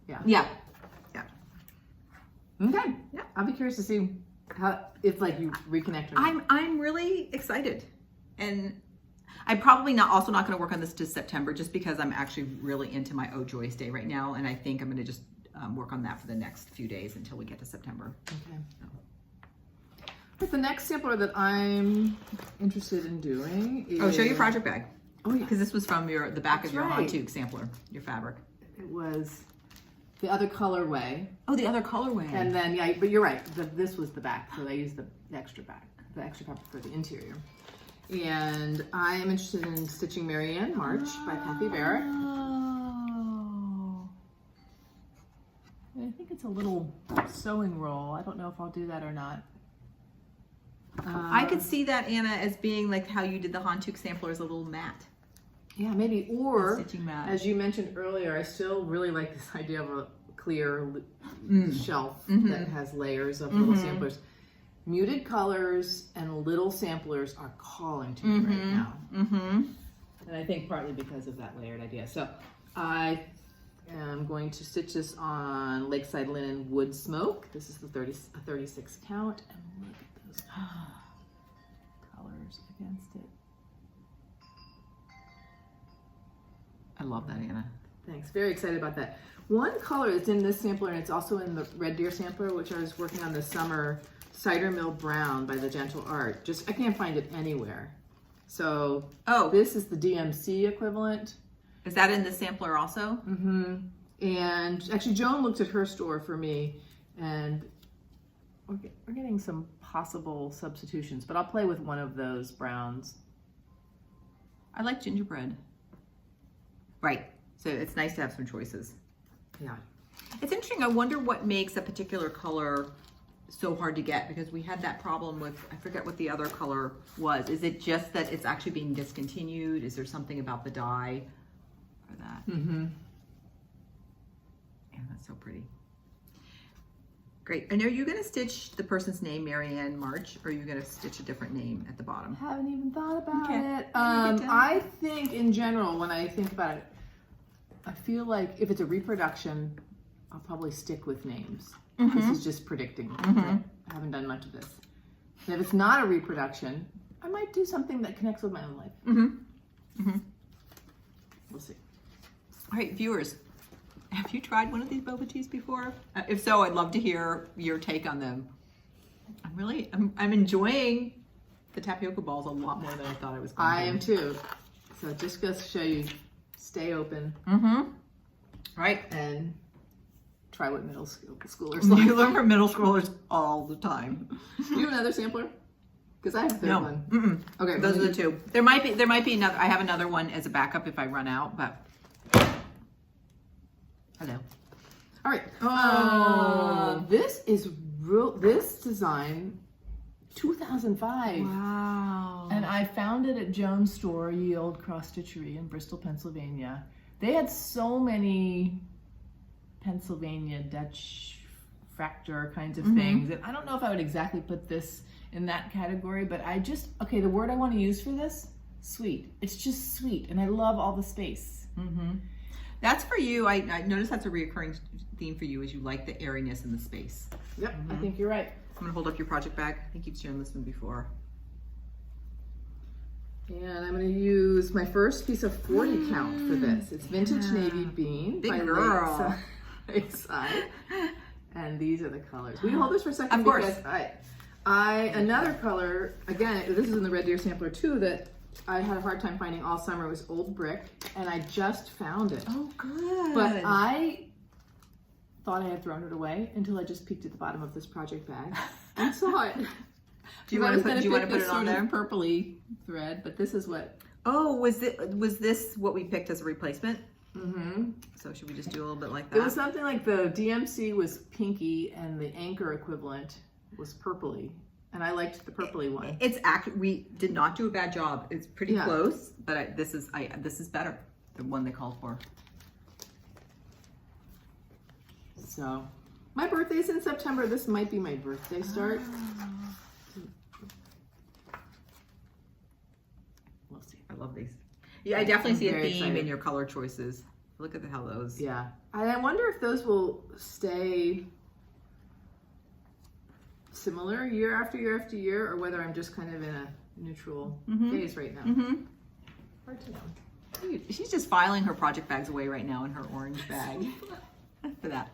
Yeah. Yeah. Okay. Yeah. I'll be curious to see if like you reconnect or not. I'm really excited, and I'm probably also not going to work on this to September just because I'm actually really into my Oh Joyous Day right now, and I think I'm going to just work on that for the next few days until we get to September. Okay. But the next sampler that I'm interested in doing is... Oh, show your project bag. Oh, yeah. Because this was from the back of your right. Hantuk sampler, your fabric. It was the other colorway. Oh, the other colorway. And then, yeah, but you're right. This was the back, so I used the extra back, the extra fabric for the interior. And I am interested in stitching Marianne March by Kathy Barrett. Oh. I think it's a little sewing roll. I don't know if I'll do that or not. I could see that, Anna, as being like how you did the Hantuk sampler as a little mat. Yeah, maybe. Or, stitching mat. As you mentioned earlier, I still really like this idea of a clear shelf that has layers of little samplers. Muted colors and little samplers are calling to me right now. And I think partly because of that layered idea. So I am going to stitch this on Lakeside Linen Wood Smoke. This is the 36 count. And look at those colors against it. I love that, Anna. Thanks. Very excited about that. One color that's in this sampler, and it's also in the Red Deer sampler, which I was working on this summer, Cider Mill Brown by the Gentle Art. Just, I can't find it anywhere. So, this is the DMC equivalent. Is that in the sampler also? And actually, Joan looked at her store for me, and we're getting some possible substitutions, but I'll play with one of those browns. I like gingerbread. Right. So it's nice to have some choices. Yeah. It's interesting. I wonder what makes a particular color so hard to get, because we had that problem with, I forget what the other color was. Is it just that it's actually being discontinued? Is there something about the dye or that? Yeah, that's so pretty. Great. And are you going to stitch the person's name, Marianne March, or are you going to stitch a different name at the bottom? Haven't even thought about it. I think in general, when I think about it, I feel like if it's a reproduction, I'll probably stick with names. This is just predicting. I haven't done much of this. And if it's not a reproduction, I might do something that connects with my own life. We'll see. All right, viewers, have you tried one of these boba teas before? If so, I'd love to hear your take on them. I'm enjoying the tapioca balls a lot more than I thought I was going to. I am too. So just goes to show you, stay open. Right. And try what middle schoolers You learn from middle schoolers all the time. Do you have another sampler? Because I have a third one. Okay, those are the two. There might be another. I have another one as a backup if I run out, but hello. All right. This is this design 2005. Wow. And I found it at Joan's store, Ye Old Cross Stitchery in Bristol, Pennsylvania. They had so many Pennsylvania Dutch fracture kinds of things. And I don't know if I would exactly put this in that category, but okay, the word I want to use for this, sweet. It's just sweet. And I love all the space. That's for you. I noticed that's a reoccurring theme for you, is you like the airiness and the space. Yep, I think you're right. I'm gonna hold up your project bag. I think you've shown this one before. And I'm going to use my first piece of 40 count for this. It's Vintage Navy Bean Big by girl. Lakeside. And these are the colors. Will you hold this for a second? Of course. Because another color, again, this is in the Red Deer sampler too, that I had a hard time finding all summer, was Old Brick, and I just found it. Oh, good. But I thought I had thrown it away until I just peeked at the bottom of this project bag and saw it. Do you want to put it on there? Purpley thread, but this is what. Oh, was this what we picked as a replacement? So should we just do a little bit like that? It was something like the DMC was pinky and the Anchor equivalent was purpley, and I liked the purpley one. We did not do a bad job. It's pretty close, but this is better. The one they called for. So, my birthday's in September. This might be my birthday start. We'll see. I love these. Yeah, I definitely see a theme in your color choices. Look at how those. Yeah, and I wonder if those will stay similar year after year after year, or whether I'm just kind of in a neutral phase right now. Hard to know. She's just filing her project bags away right now in her orange bag. For that.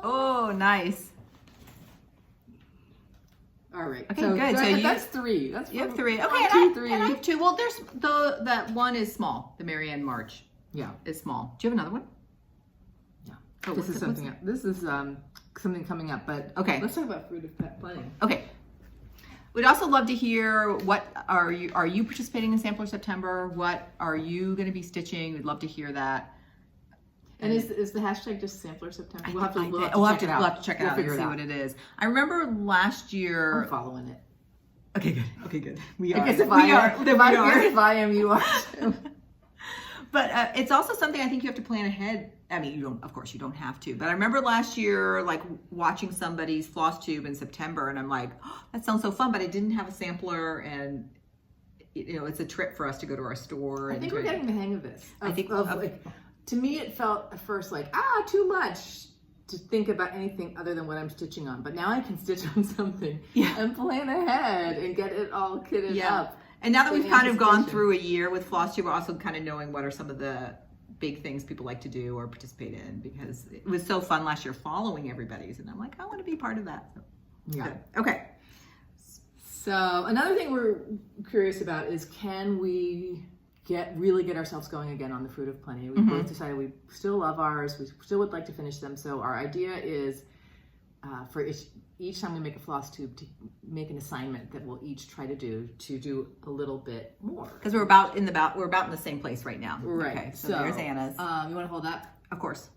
Oh, nice. All right. Okay, good. So that's three. That's you have three. Okay, and I have two. Well, there's that one is small. The Marianne March. Yeah, is small. Do you have another one? Yeah. Oh, this is something. This is something coming up. But okay, let's talk about fruit of planning. Okay. We'd also love to hear what are you participating in Sampler September? What are you going to be stitching? We'd love to hear that. And is the hashtag just Sampler September? We'll have to check it out and see what it is. I remember last year. I'm following it. Okay, good. Okay, good. We are. I guess if I am, you are too. But it's also something I think you have to plan ahead. I mean, of course, you don't have to. But I remember last year, like watching somebody's FlossTube in September, and I'm like, oh, that sounds so fun. But I didn't have a sampler, and it's a trip for us to go to our store. I think we're getting the hang of this. Like, to me, it felt at first like, too much to think about anything other than what I'm stitching on. But now I can stitch on something and plan ahead and get it all kitted up. And now that we've kind of gone through a year with FlossTube, we're also kind of knowing what are some of the big things people like to do or participate in, because it was so fun last year following everybody's. And I'm like, I want to be part of that. So, yeah. Good. Okay. So another thing we're curious about is, can we really get ourselves going again on the Fruit of Plenty? We both decided we still love ours. We still would like to finish them. So our idea is for each time we make a FlossTube, to make an assignment that we'll each try to do a little bit more. Because we're about in the same place right now. Right. Okay, so there's Anna's. You want to hold that? Of course.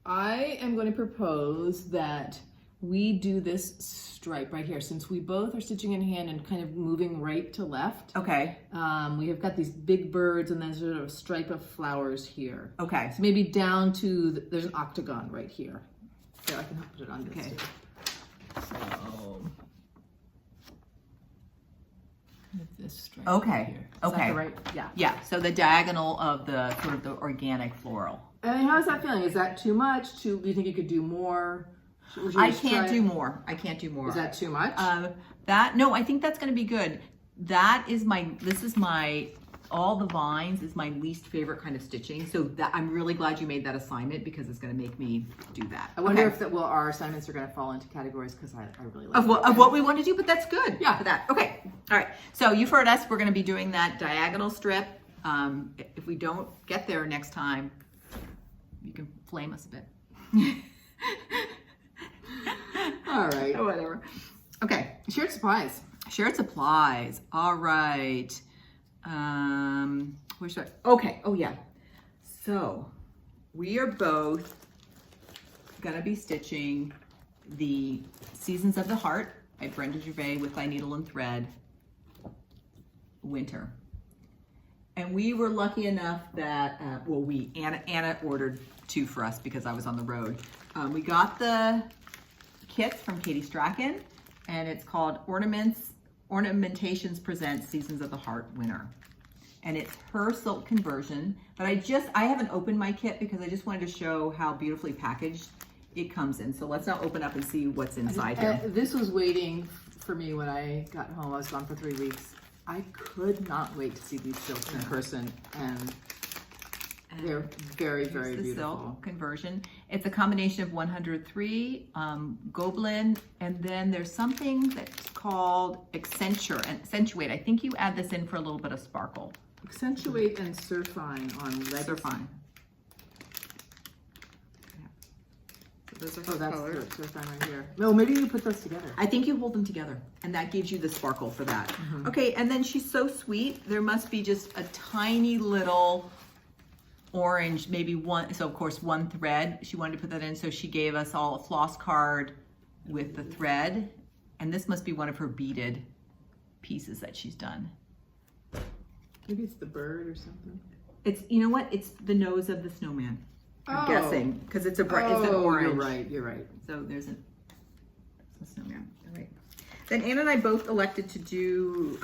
I am going to propose that we do this stripe right here, since we both are stitching in hand and kind of moving right to left. Okay. We have got these big birds and then sort of a stripe of flowers here. Okay. So maybe down to, there's an octagon right here. So I can help put it on this too. So, this stripe right here. Is that the right? Yeah. Yeah, so the diagonal of the sort of the organic floral. And how's that feeling? Is that too much? Do you think you could do more? I can't do more. Is that too much? No, I think that's going to be good. All the vines is my least favorite kind of stitching. So I'm really glad you made that assignment, because it's going to make me do that. I wonder if our assignments are going to fall into categories, because I really like of what we want to do, but that's good. Yeah. For that. Okay. All right. So you've heard us. We're going to be doing that diagonal strip. If we don't get there next time, you can flame us a bit. All right. Or whatever. Okay. Shared supplies. Shared supplies. All right. Where should I? Okay. Oh yeah. So we are both gonna be stitching the Seasons of the Heart by Brenda Gervais with Thy Needle and Thread Winter. And we were lucky enough that Anna ordered two for us because I was on the road. We got the kits from Katie Strachan, and it's called Ornamentations Presents Seasons of the Heart Winter. And it's her silk conversion, but I haven't opened my kit because I just wanted to show how beautifully packaged it comes in. So let's now open up and see what's inside here. This was waiting for me when I got home. I was gone for 3 weeks. I could not wait to see these silks in person, and they're very, very beautiful. Silk conversion. It's a combination of 103 Gobelin, and then there's something that's called Accentuate. I think you add this in for a little bit of sparkle. Accentuate and Surfine on Legacy. Surfine. Yeah. So those are that's colors. the Surfine right here. No, maybe you put those together. I think you hold them together, and that gives you the sparkle for that. Okay, and then she's so sweet. There must be just a tiny little orange, maybe one, so of course one thread. She wanted to put that in, so she gave us all a floss card with the thread, and this must be one of her beaded pieces that she's done. Maybe it's the bird or something. It's, you know what? It's the nose of the snowman. I'm guessing, because it's it's an orange. You're right. So there's a snowman. All right. Then Anna and I both elected to do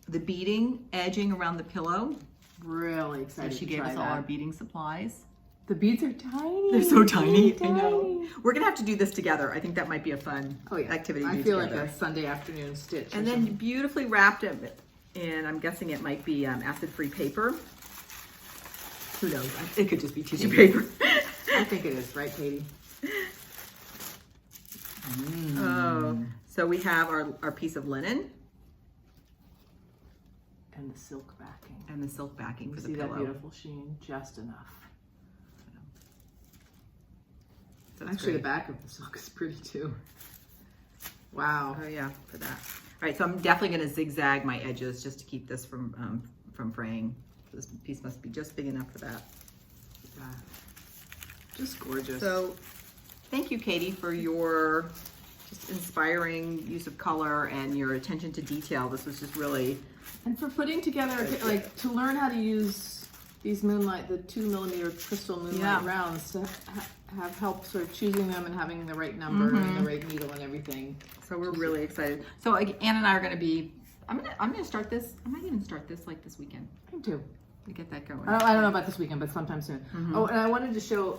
the beading, edging around the pillow. Really excited. So she gave us all our beading supplies. The beads are tiny. They're so tiny. Tiny. I know. We're gonna have to do this together. I think that might be a fun activity to I do feel together. like a Sunday afternoon stitch. And then beautifully wrapped in, I'm guessing it might be acid-free paper. Who knows? It could just be tissue paper. I think it is, right, Katie? Oh, so we have our piece of linen. And the silk backing. And the silk backing for the See pillow. that beautiful sheen? Just enough. That's Actually, great. the back of the silk is pretty too. Wow. Oh yeah, for that. All right, so I'm definitely going to zigzag my edges just to keep this from fraying. This piece must be just big enough for that. Yeah. Just gorgeous. So, thank you, Katie, for your just inspiring use of color and your attention to detail. This was just really. And for putting together, like, to learn how to use these moonlight, the 2mm crystal moonlight rounds, to have help sort of choosing them and having the right number and the right needle and everything. So we're really excited. So Anna and I are going to be. I'm gonna start this. I might even start this like this weekend. Me too. To get that going. I don't know about this weekend, but sometime soon. Oh, and I wanted to show.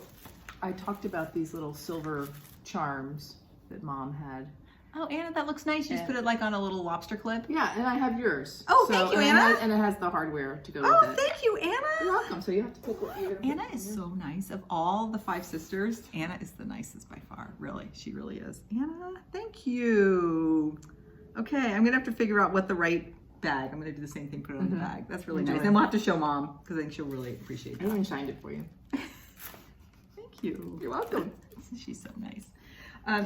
I talked about these little silver charms that Mom had. Oh, Anna, that looks nice. You just put it like on a little lobster clip. Yeah, and I have yours. Oh, thank you, Anna. And it has the hardware to go with it. Thank you, Anna. You're welcome. So you have to pick what you're Anna is so nice. Of all the 5 sisters, Anna is the nicest by far. Really, she really is. Anna, thank you. Okay, I'm gonna have to figure out what the right bag. I'm gonna do the same thing. Put it on the bag. That's really nice. And we'll have to show Mom because I think she'll really appreciate I that. even shined it for you. Thank you. You're welcome. She's so nice.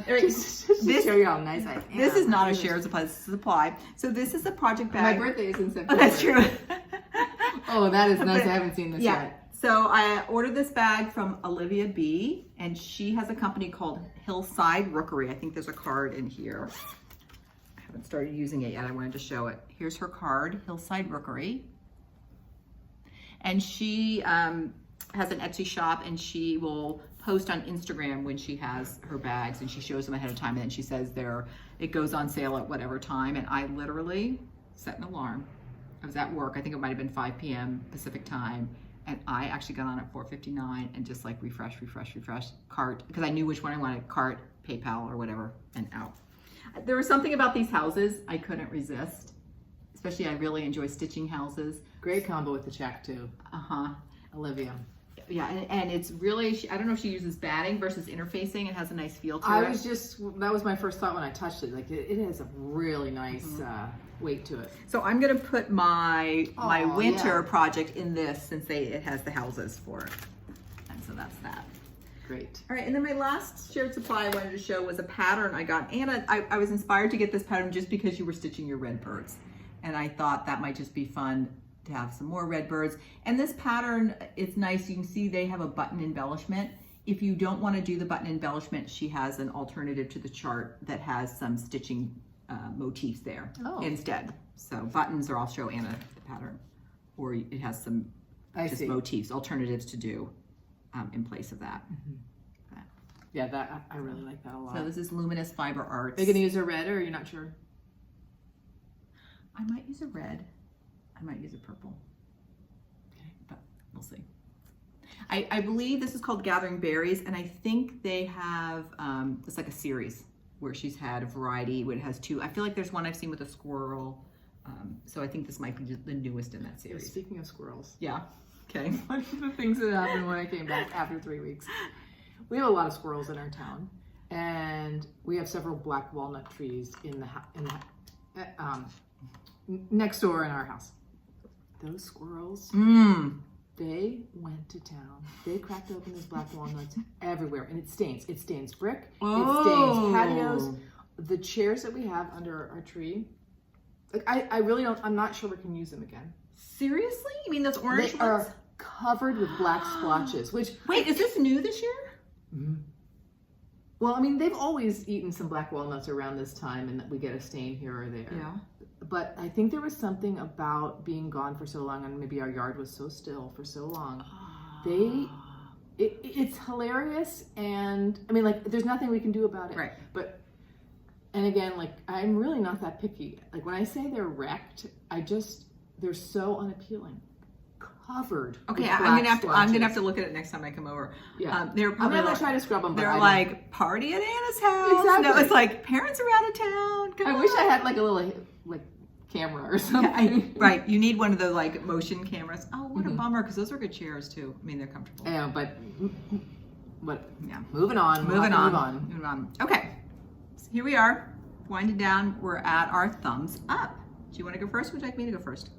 Just to show you how nice I am. This is not a shared supply. So this is a project bag. My birthday is in September. Oh, that's true. Oh, that is nice. I haven't seen this yet. So I ordered this bag from Olivia B, and she has a company called Hillside Rookery. I think there's a card in here. I haven't started using it yet. I wanted to show it. Here's her card, Hillside Rookery. And she has an Etsy shop, and she will post on Instagram when she has her bags, and she shows them ahead of time, and then she says it goes on sale at whatever time. And I literally set an alarm. I was at work. I think it might have been 5 p.m. Pacific time. And I actually got on at 4:59 and just like refresh, cart, because I knew which one I wanted, cart, PayPal, or whatever, and out. There was something about these houses I couldn't resist. Especially, I really enjoy stitching houses. Great combo with the check too. Olivia. Yeah, and it's really, I don't know if she uses batting versus interfacing. It has a nice feel to it. That was my first thought when I touched it. Like it has a really nice weight to it. So I'm gonna put my winter project in this since it has the houses for it. And so that's that. Great. All right, and then my last shared supply I wanted to show was a pattern I got. Anna, I was inspired to get this pattern just because you were stitching your red birds. And I thought that might just be fun to have some more red birds. And this pattern, it's nice. You can see they have a button embellishment. If you don't want to do the button embellishment, she has an alternative to the chart that has some stitching motifs there instead. So buttons, or I'll show Anna the pattern, or it has some motifs, alternatives to do in place of that. Yeah, I really like that a lot. So this is Luminous Fiber Arts. Are you gonna use a red, or are you not sure? I might use a red. I might use a purple. Okay, but we'll see. I believe this is called Gathering Berries, and I think they have, it's like a series where she's had a variety where it has 2. I feel like there's one I've seen with a squirrel. So I think this might be the newest in that series. Speaking of squirrels. Yeah, okay. One of the things that happened when I came back after 3 weeks. We have a lot of squirrels in our town, and we have several black walnut trees in the next door in our house. Those squirrels, they went to town. They cracked open those black walnuts everywhere, and it stains. It stains brick. It stains patios. The chairs that we have under our tree, like I really don't. I'm not sure we can use them again. Seriously? You mean those orange They ones? are covered with black splotches. Which wait, is this new this year? Well, I mean, they've always eaten some black walnuts around this time, and we get a stain here or there. Yeah. But I think there was something about being gone for so long, and maybe our yard was so still for so long. It's hilarious, and I mean, like, there's nothing we can do about it. Right. But, and again, like, I'm really not that picky. Like, when I say they're wrecked, they're so unappealing. covered. Okay, with I'm black gonna have to. I'm splotches. gonna have to look at it next time I come over. Yeah, They're I'm probably gonna try to scrub them. But they're like party at Anna's house. Exactly. No, it's like parents are out of town. Come I wish I on. had like a little like camera or something. Right, you need one of the like motion cameras. Oh, what a bummer, because those are good chairs too. I mean, they're comfortable. Yeah, but Yeah. moving on. Moving on. Okay, so here we are, winding down. We're at our thumbs up. Do you want to go first? Would you like me to go first?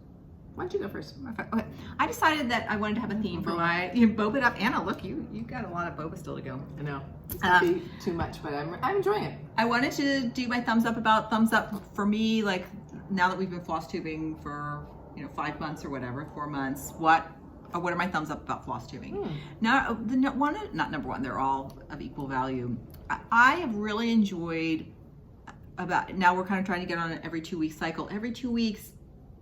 Why don't you go first? Okay. I decided that I wanted to have a theme for my boba it up. Anna, look, you got a lot of boba still to go. I know it's gonna be too much, but I'm enjoying it. I wanted to do my thumbs up thumbs up for me. Like now that we've been floss tubing for 5 months or whatever, 4 months. What are my thumbs up about floss tubing? Now, not number one. They're all of equal value. I have really enjoyed now we're kind of trying to get on an every 2 week cycle. Every 2 weeks,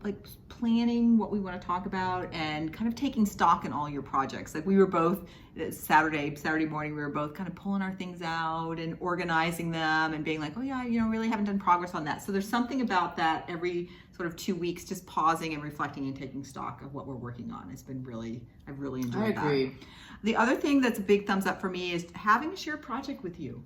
like planning what we want to talk about and kind of taking stock in all your projects. Like we were both Saturday morning, we were both kind of pulling our things out and organizing them and being like, oh yeah, really haven't done progress on that. So there's something about that every sort of 2 weeks, just pausing and reflecting and taking stock of what we're working on. I've really enjoyed that. I agree. The other thing that's a big thumbs up for me is having a shared project with you.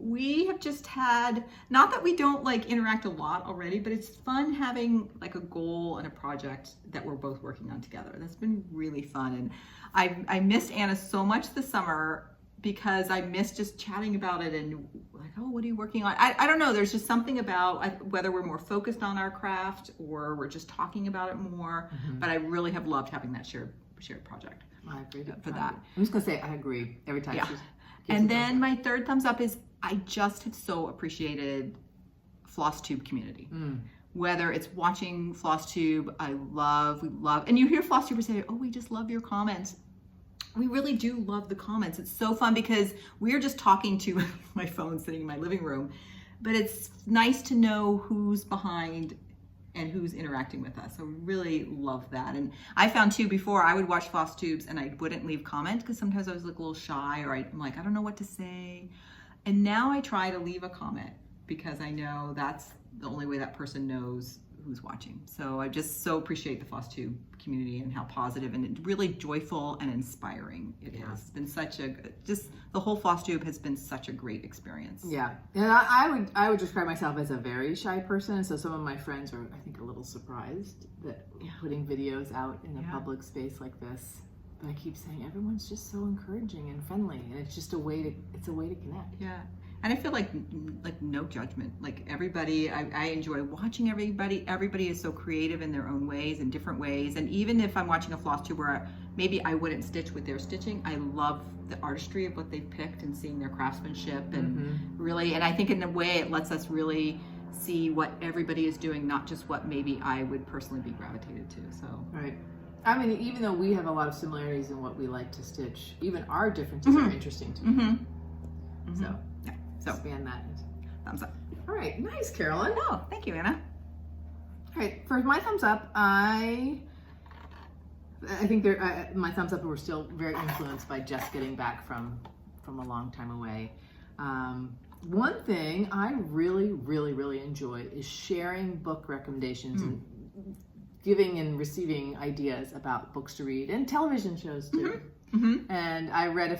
We have just had, not that we don't like interact a lot already, but it's fun having like a goal and a project that we're both working on together. That's been really fun. And I missed Anna so much this summer because I missed just chatting about it and like, oh, what are you working on? I don't know. There's just something about whether we're more focused on our craft or we're just talking about it more. But I really have loved having that shared project. I agree for that. I'm just gonna say I agree every time. Yeah. And then my third thumbs up is I just have so appreciated FlossTube community. Whether it's watching FlossTube, we love, and you hear FlossTubers say, oh, we just love your comments. We really do love the comments. It's so fun because we're just talking to my phone sitting in my living room, but it's nice to know who's behind and who's interacting with us. So we really love that. And I found too, before I would watch FlossTubes and I wouldn't leave comments because sometimes I was like a little shy or I'm like, I don't know what to say. And now I try to leave a comment because I know that's the only way that person knows who's watching. So I just so appreciate the FlossTube community and how positive and really joyful and inspiring it is. It's been the whole FlossTube has been such a great experience. Yeah, and I would describe myself as a very shy person. So some of my friends are, I think, a little surprised that putting videos out in a public space like this. But I keep saying everyone's just so encouraging and friendly, and it's just a way to connect. Yeah. And I feel like no judgment. Like everybody, I enjoy watching everybody. Everybody is so creative in their own ways, in different ways. And even if I'm watching a FlossTube where maybe I wouldn't stitch with their stitching, I love the artistry of what they've picked and seeing their craftsmanship and really. And I think in a way it lets us really see what everybody is doing, not just what maybe I would personally be gravitated to. So right. I mean, even though we have a lot of similarities in what we like to stitch, even our differences are interesting to me. So. So expand that. Thumbs up. All right, nice, Carolyn. Oh, thank you, Anna. All right, for my thumbs up, I think my thumbs up were still very influenced by just getting back from a long time away. One thing I really, really, really enjoy is sharing book recommendations and giving and receiving ideas about books to read and television shows too. And I read a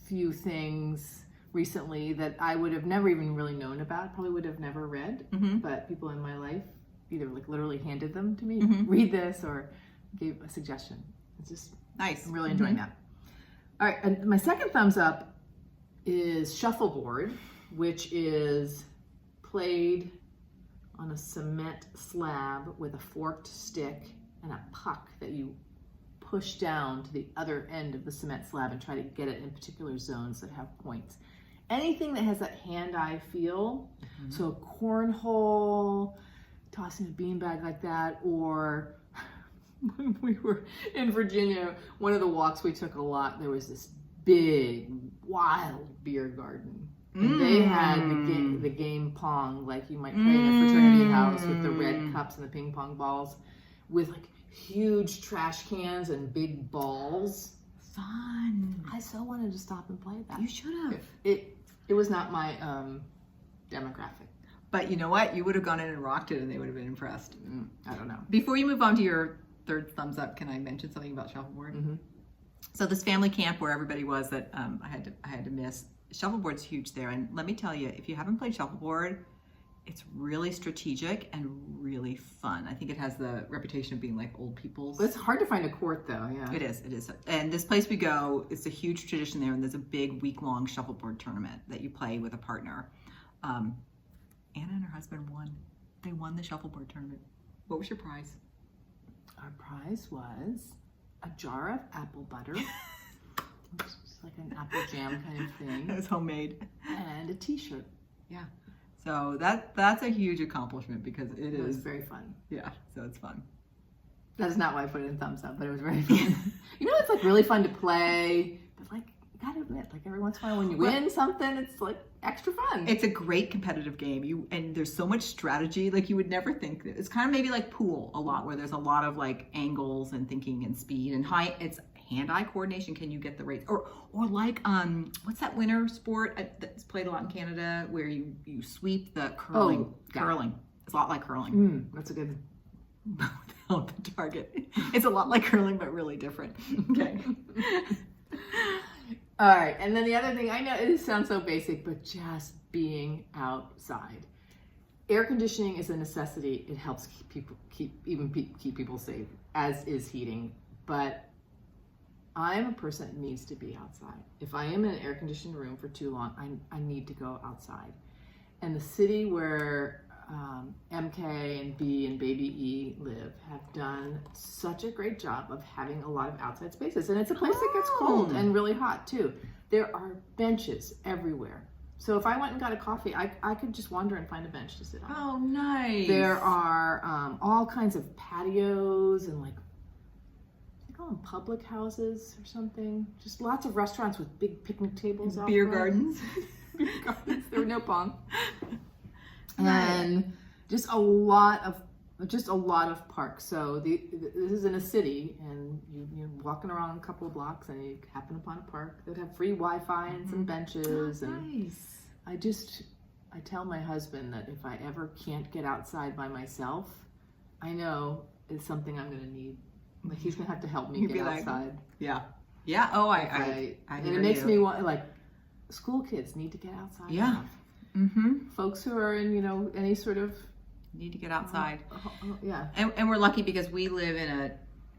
few things recently that I would have never even really known about, probably would have never read, but people in my life either like literally handed them to me, read this, or gave a suggestion. It's just nice. I'm really enjoying that. All right, and my second thumbs up is shuffleboard, which is played on a cement slab with a forked stick and a puck that you push down to the other end of the cement slab and try to get it in particular zones that have points. Anything that has that hand-eye feel, so a cornhole, tossing a beanbag like that, or when we were in Virginia, one of the walks we took a lot, there was this big, wild beer garden. And they had the game pong, like you might play in a fraternity house with the red cups and the ping pong balls, with like huge trash cans and big balls. Fun. I so wanted to stop and play that. You should have. It was not my demographic. But you know what? You would have gone in and rocked it and they would have been impressed. I don't know. Before you move on to your third thumbs up, can I mention something about shuffleboard? Mm-hmm. So this family camp where everybody was that I had to miss, shuffleboard's huge there. And let me tell you, if you haven't played shuffleboard, it's really strategic and really fun. I think it has the reputation of being like old people's. It's hard to find a court though, yeah. It is. And this place we go, it's a huge tradition there, and there's a big week-long shuffleboard tournament that you play with a partner. Anna and her husband won. They won the shuffleboard tournament. What was your prize? Our prize was a jar of apple butter, which is like an apple jam kind of thing. It was homemade. And a t-shirt. Yeah. So that's a huge accomplishment because it was is very fun. Yeah, so it's fun. That is not why I put it in thumbs up, but it was very fun. You know, it's like really fun to play, but like, you gotta admit, like every once in a while when you win something, it's like extra fun. It's a great competitive game. And there's so much strategy. Like you would never think that. It's kind of maybe like pool a lot, where there's a lot of like angles and thinking and speed and it's hand-eye coordination. Can you get the rates? Or like what's that winter sport that's played a lot in Canada where you sweep the curling? Oh, yeah. Curling. It's a lot like curling. That's a good. Without the target. It's a lot like curling, but really different. Okay. All right, and then the other thing, I know it sounds so basic, but just being outside. Air conditioning is a necessity. It helps keep people safe, as is heating. But I'm a person that needs to be outside. If I am in an air-conditioned room for too long, I need to go outside. And the city where MK and B and Baby E live have done such a great job of having a lot of outside spaces. And it's a place that gets cold and really hot too. There are benches everywhere. So if I went and got a coffee, I could just wander and find a bench to sit on. Oh, nice. There are all kinds of patios and like, they call them public houses or something. Just lots of restaurants with big picnic tables out Beer front. gardens. Beer gardens. There were no pong. Nice. And just a lot of parks. So this is in a city, and you're walking around a couple of blocks, and you happen upon a park that have free Wi-Fi and some benches. Nice. And I tell my husband that if I ever can't get outside by myself, I know it's something I'm going to need. Like he's going to have to help me get outside. Yeah. Yeah. Oh, I and it makes me want, like, school kids need to get outside. Yeah. Folks who are in, any sort of need to get outside. Yeah. And we're lucky because we live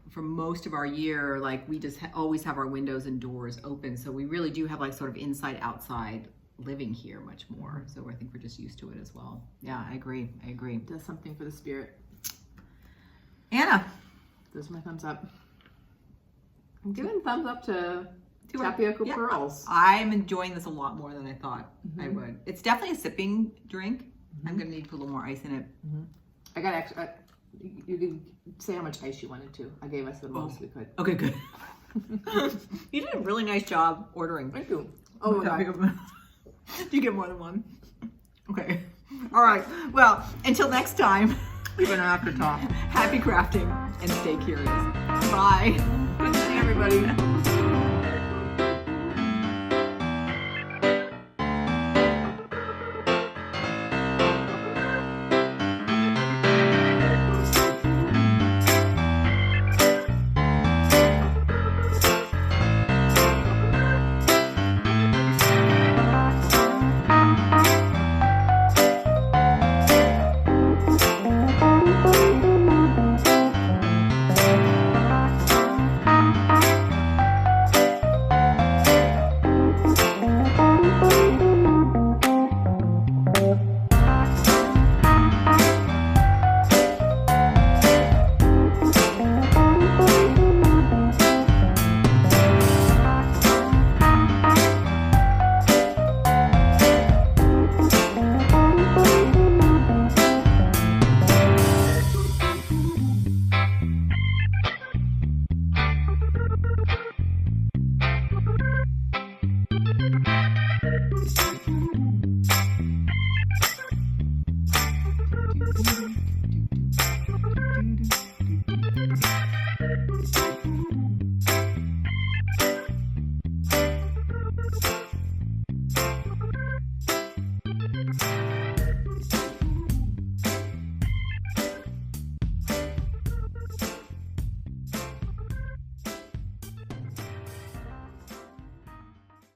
for most of our year, like we just always have our windows and doors open. So we really do have like sort of inside outside living here much more. So I think we're just used to it as well. Yeah, I agree. It does something for the spirit. Anna. Those are my thumbs up. I'm giving thumbs up to tapioca pearls. I'm enjoying this a lot more than I thought I would. It's definitely a sipping drink. I'm going to need to put a little more ice in it. I got extra. You can say how much ice you wanted to. I gave us the most we could. Okay, good. You did a really nice job ordering. Thank you. Oh my God. You get more than one. Okay. All right. Well, until next time, we're going to have to talk. Happy crafting and stay curious. Bye. Good to see everybody.